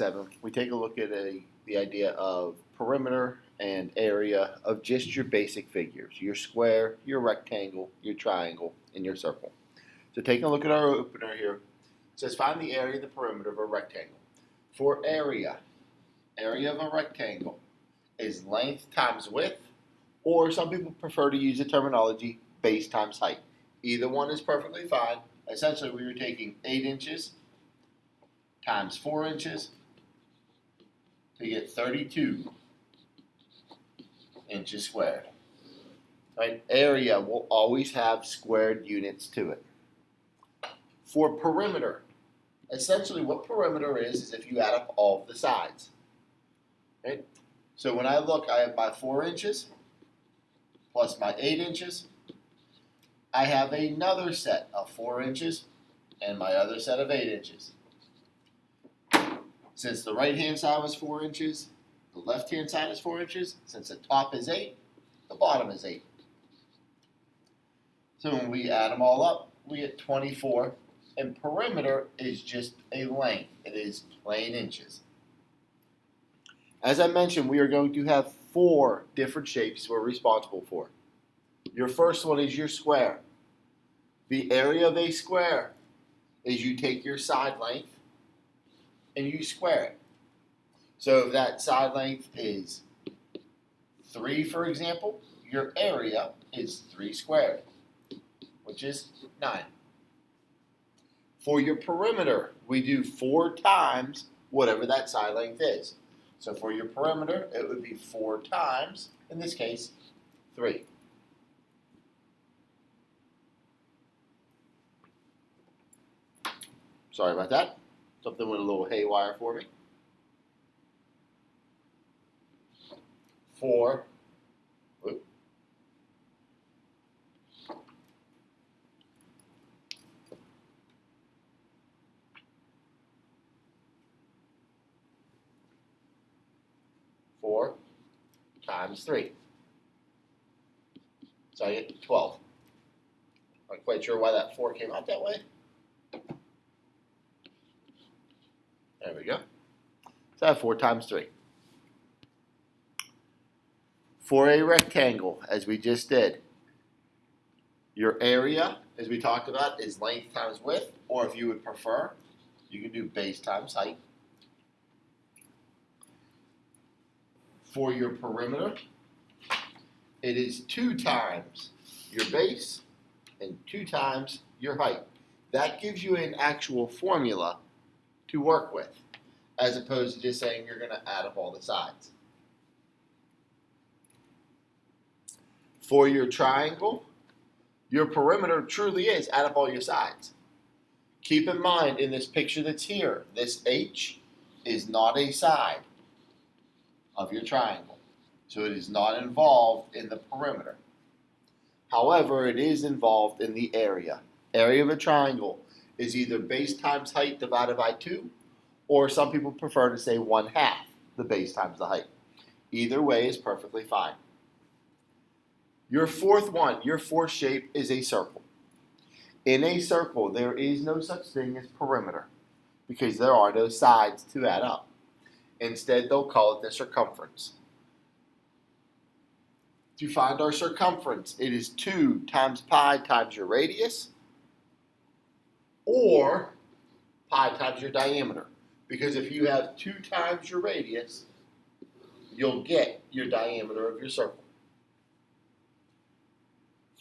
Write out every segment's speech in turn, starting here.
7, we take a look at the idea of perimeter and area of just your basic figures, your square, your rectangle, your triangle, and your circle. So taking a look at our opener here, it says find the area of the perimeter of a rectangle. For area of a rectangle is length times width, or some people prefer to use the terminology base times height. Either one is perfectly fine. Essentially, we were taking 8 inches times 4 inches to get 32 inches squared. Right? Area will always have squared units to it. For perimeter, essentially what perimeter is if you add up all of the sides. Right? So when I look, I have my 4 inches plus my 8 inches. I have another set of 4 inches and my other set of 8 inches. Since the right-hand side was 4 inches, the left-hand side is 4 inches. Since the top is 8, the bottom is 8. So when we add them all up, we get 24. And perimeter is just a length. It is plain inches. As I mentioned, we are going to have 4 different shapes we're responsible for. Your first one is your square. The area of a square is you take your side length and you square it. So if that side length is 3, for example, your area is 3 squared, which is 9. For your perimeter, we do 4 times whatever that side length is. So for your perimeter, it would be 4 times, in this case, 3. Sorry about that. Something went a little haywire for me. 4. Whoop. Four times 3. So I get 12. I'm not quite sure why that 4 came out that way. There we go. So I have 4 times 3. For a rectangle, as we just did, your area, as we talked about, is length times width, or if you would prefer, you can do base times height. For your perimeter, it is 2 times your base and 2 times your height. That gives you an actual formula to work with, as opposed to just saying you're going to add up all the sides. For your triangle, your perimeter truly is add up all your sides. Keep in mind, in this picture that's here, this H is not a side of your triangle. So it is not involved in the perimeter. However, it is involved in the area. Area of a triangle is either base times height divided by 2, or some people prefer to say 1/2 the base times the height. Either way is perfectly fine. Your fourth shape is a circle. In a circle, there is no such thing as perimeter because there are no sides to add up. Instead, they'll call it the circumference. To find our circumference, it is 2 times pi times your radius, or pi times your diameter. Because if you have 2 times your radius, you'll get your diameter of your circle.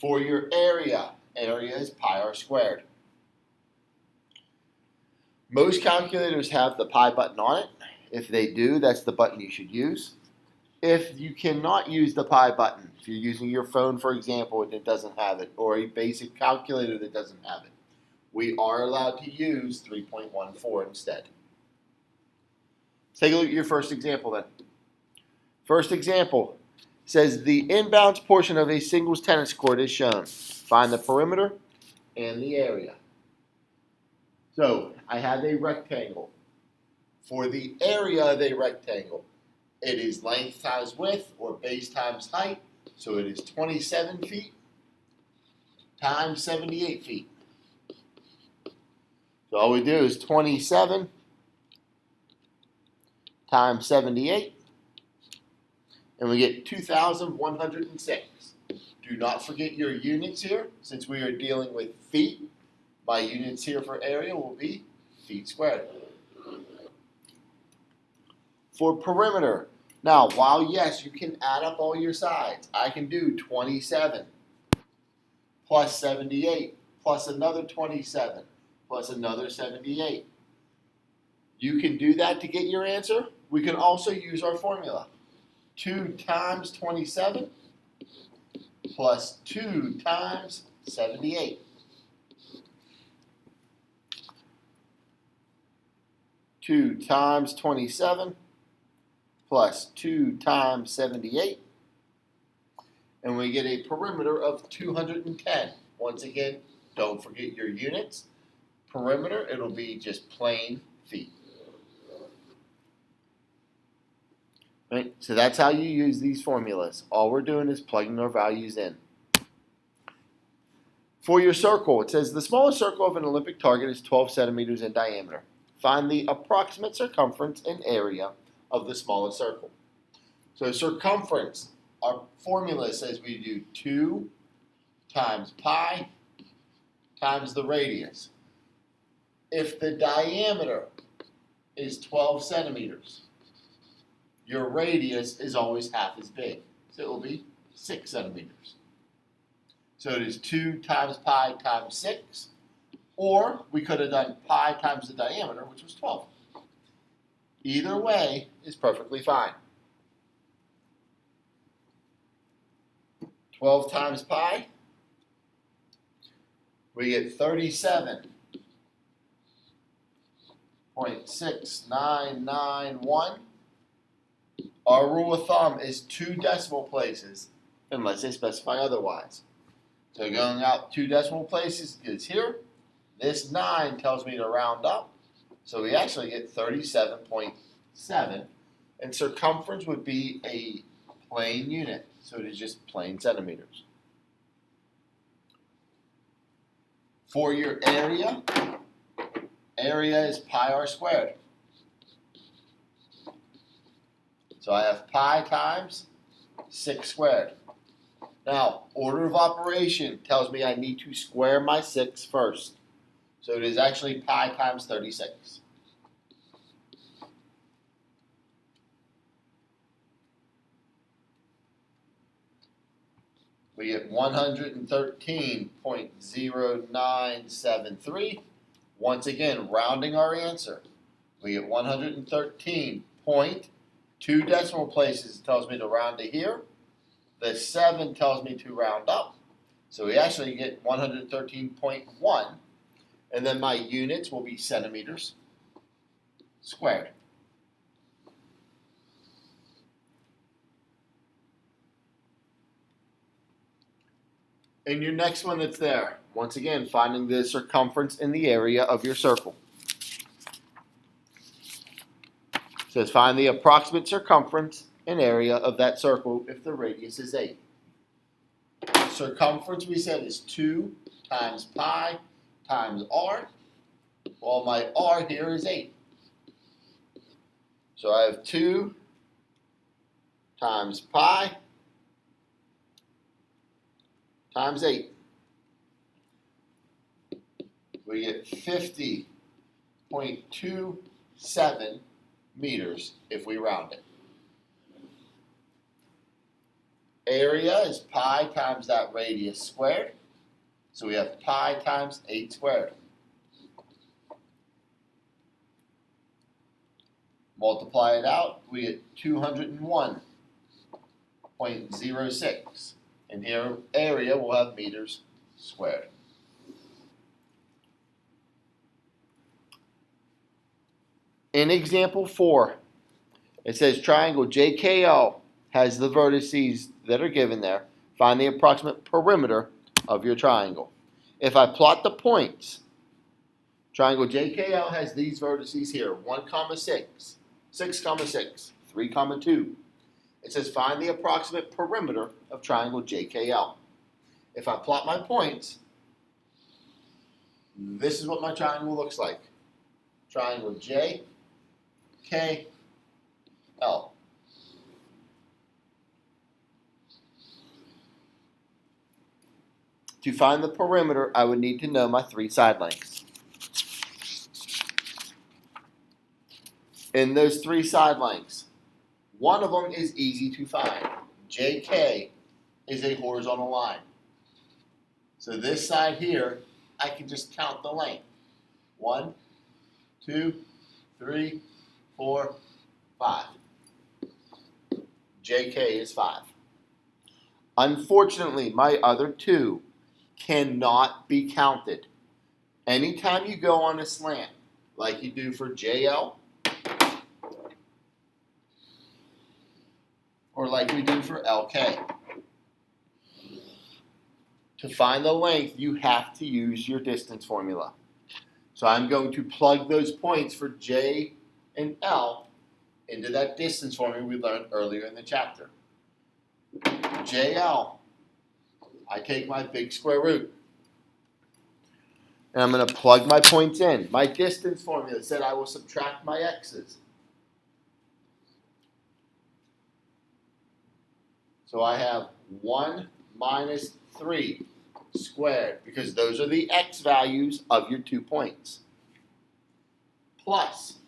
For your area is pi r squared. Most calculators have the pi button on it. If they do, that's the button you should use. If you cannot use the pi button, if you're using your phone, for example, and it doesn't have it, or a basic calculator that doesn't have it, we are allowed to use 3.14 instead. Let's take a look at your first example then. First example says the inbounds portion of a singles tennis court is shown. Find the perimeter and the area. So I have a rectangle. For the area of a rectangle, it is length times width, or base times height. So it is 27 feet times 78 feet. So all we do is 27 times 78, and we get 2,106. Do not forget your units here. Since we are dealing with feet, my units here for area will be feet squared. For perimeter, now while yes, you can add up all your sides, I can do 27 plus 78 plus another 27 plus another 78. You can do that to get your answer. We can also use our formula. 2 times 27 plus 2 times 78. 2 times 27 plus 2 times 78. And we get a perimeter of 210. Once again, don't forget your units. Perimeter, it'll be just plain feet. Right? So that's how you use these formulas. All we're doing is plugging our values in. For your circle, it says the smallest circle of an Olympic target is 12 centimeters in diameter. Find the approximate circumference and area of the smallest circle. So circumference, our formula says we do 2 times pi times the radius. If the diameter is 12 centimeters, your radius is always half as big. So it will be 6 centimeters. So it is 2 times pi times 6. Or we could have done pi times the diameter, which was 12. Either way is perfectly fine. 12 times pi, we get 37.6991. Our rule of thumb is 2 decimal places, unless they specify otherwise. So going out 2 decimal places is here. This 9 tells me to round up. So we actually get 37.7. And circumference would be a plain unit. So it is just plain centimeters. For your area, area is pi r squared. So I have pi times 6 squared. Now, order of operation tells me I need to square my 6 first. So it is actually pi times 36. We get 113.0973. Once again, rounding our answer. We get 113 point. 2 decimal places tells me to round to here. The 7 tells me to round up. So we actually get 113.1. And then my units will be centimeters squared. And your next one that's there, once again, finding the circumference in the area of your circle. It says find the approximate circumference and area of that circle if the radius is 8. Circumference, we said, is 2 times pi times r. Well, my r here is 8. So I have 2 times pi times 8. We get 50.27 meters if we round it. Area is pi times that radius squared. So we have pi times 8 squared. Multiply it out, we get 201.06. And here, area will have meters squared. In example 4, it says triangle JKL has the vertices that are given there. Find the approximate perimeter of your triangle. If I plot the points, triangle JKL has these vertices here, 1, 6, 6, 6, 3, 2. It says find the approximate perimeter of triangle JKL. If I plot my points, this is what my triangle looks like. Triangle JKL. To find the perimeter, I would need to know my three side lengths. In those three side lengths, one of them is easy to find. JK is a horizontal line. So this side here, I can just count the length. 1, 2, 3, 4, 5. JK is 5. Unfortunately, my other two cannot be counted. Anytime you go on a slant, like you do for JL, or like we do for LK, to find the length, you have to use your distance formula. So I'm going to plug those points for J and L into that distance formula we learned earlier in the chapter. JL, I take my big square root, and I'm going to plug my points in. My distance formula said I will subtract my x's. So I have 1 minus 3 squared, because those are the x values of your 2 points. Plus,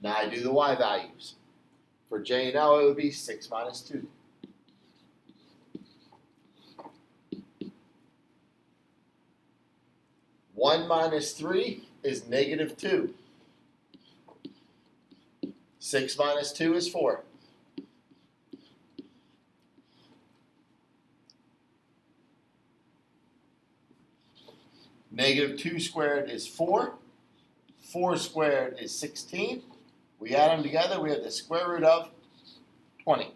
now I do the y values. For J and L, it would be 6 minus 2. One minus 3 is negative 2. 6 minus 2 is 4. Negative 2 squared is 4. 4 squared is 16. We add them together, we have the square root of 20.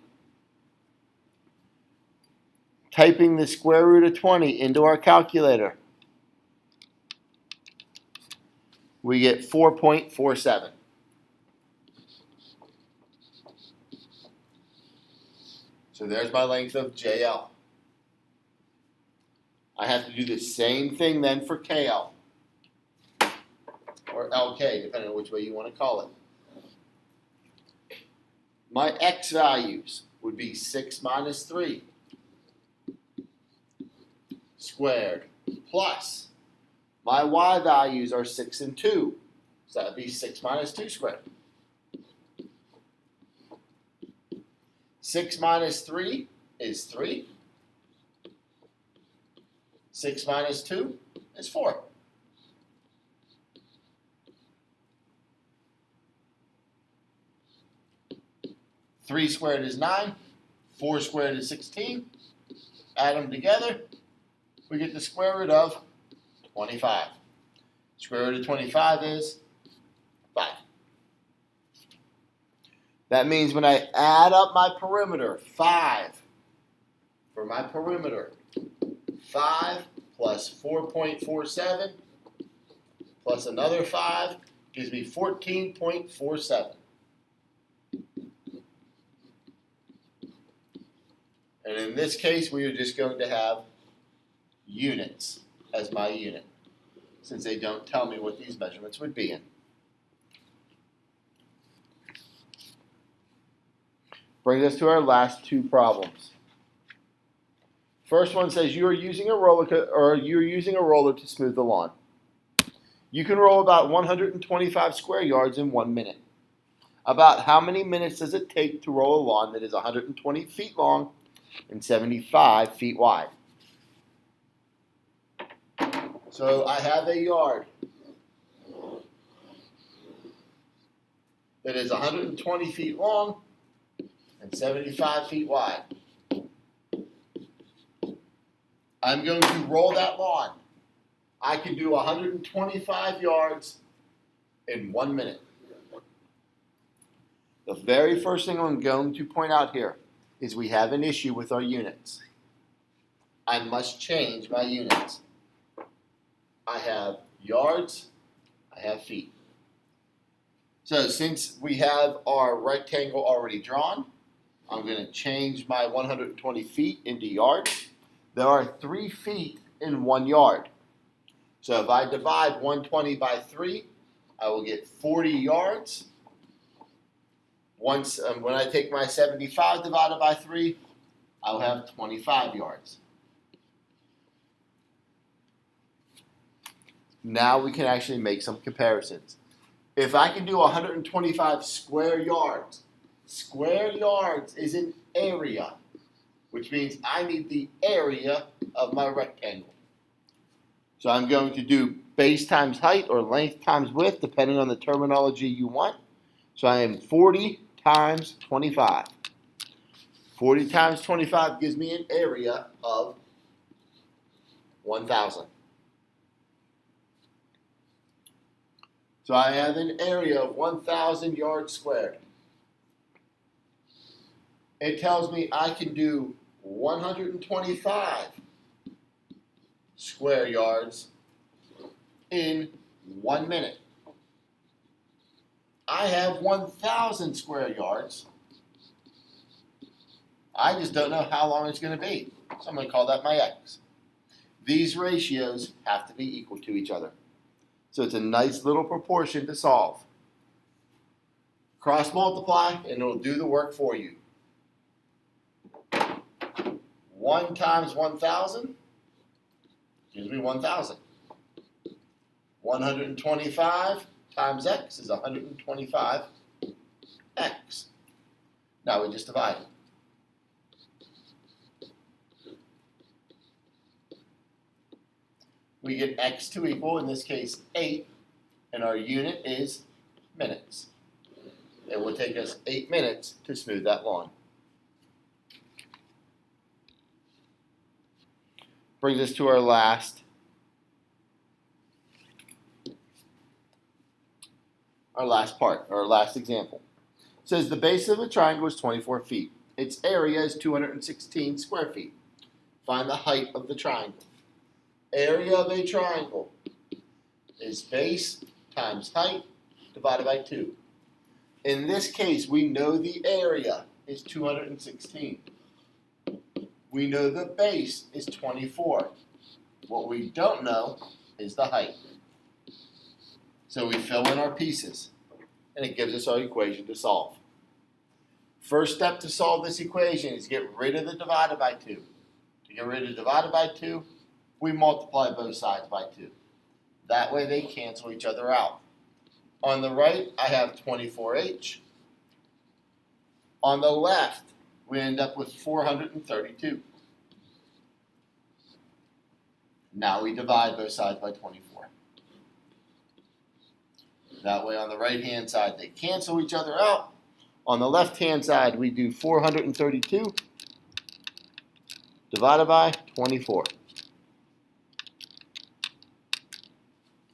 Typing the square root of 20 into our calculator, we get 4.47. So there's my length of JL. I have to do the same thing then for KL, or LK, depending on which way you want to call it. My x values would be 6 minus 3 squared, plus my y values are 6 and 2, so that would be 6 minus 2 squared. 6 minus 3 is 3. 6 minus 2 is 4. Three squared is 9. 4 squared is 16. Add them together, we get the square root of 25. Square root of 25 is 5. That means when I add up my perimeter, 5 for my perimeter, 5 plus 4.47 plus another 5 gives me 14.47. And in this case, we are just going to have units as my unit, since they don't tell me what these measurements would be in. Brings us to our last two problems. First one says you're using a roller to smooth the lawn. You can roll about 125 square yards in 1 minute. About how many minutes does it take to roll a lawn that is 120 feet long and 75 feet wide? So I have a yard that is 120 feet long and 75 feet wide. I'm going to roll that lawn. I can do 125 yards in 1 minute. The very first thing I'm going to point out here is we have an issue with our units. I must change my units. I have yards, I have feet. So since we have our rectangle already drawn, I'm going to change my 120 feet into yards. There are 3 feet in 1 yard. So if I divide 120 by 3, I will get 40 yards. When I take my 75 divided by 3, I'll have 25 yards. Now we can actually make some comparisons. If I can do 125 square yards is an area, which means I need the area of my rectangle. So I'm going to do base times height or length times width, depending on the terminology you want. So I am 40 times 25. 40 times 25 gives me an area of 1,000. So I have an area of 1,000 yards squared. It tells me I can do 125 square yards in 1 minute. I have 1,000 square yards. I just don't know how long it's going to be. So I'm going to call that my x. These ratios have to be equal to each other. So it's a nice little proportion to solve. Cross multiply and it'll do the work for you. 1 times 1,000 gives me 1,000. 125 times x is 125x. Now we just divide it. We get x to equal, in this case, 8, and our unit is minutes. It will take us 8 minutes to smooth that lawn. Brings us to our last part, our last example. It says the base of a triangle is 24 feet. Its area is 216 square feet. Find the height of the triangle. Area of a triangle is base times height divided by 2. In this case, we know the area is 216. We know the base is 24. What we don't know is the height. So we fill in our pieces, and it gives us our equation to solve. First step to solve this equation is get rid of the divided by 2. To get rid of divided by 2, we multiply both sides by 2. That way they cancel each other out. On the right, I have 24h. On the left, we end up with 432. Now we divide both sides by 24. That way on the right-hand side, they cancel each other out. On the left-hand side, we do 432 divided by 24.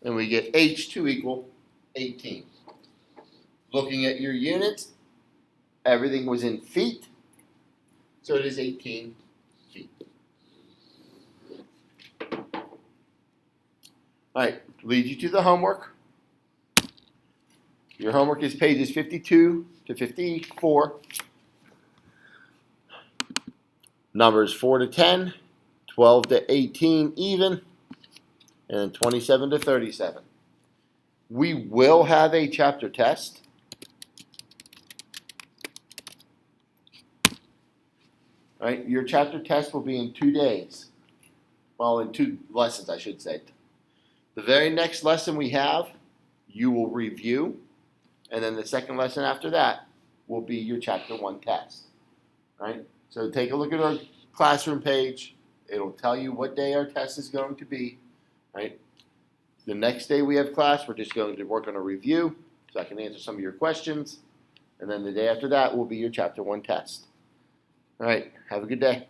And we get h to equal 18. Looking at your units, everything was in feet, so it is 18 feet. All right, lead you to the homework. Your homework is pages 52 to 54. Numbers 4 to 10, 12 to 18 even, and then 27 to 37. We will have a chapter test. All right, your chapter test will be in 2 days. Well, in 2 lessons, I should say. The very next lesson we have, you will review, and then the second lesson after that will be your chapter 1 test. All right, so take a look at our classroom page. It'll tell you what day our test is going to be. Right. The next day we have class, we're just going to work on a review so I can answer some of your questions. And then the day after that will be your chapter 1 test. All right. Have a good day.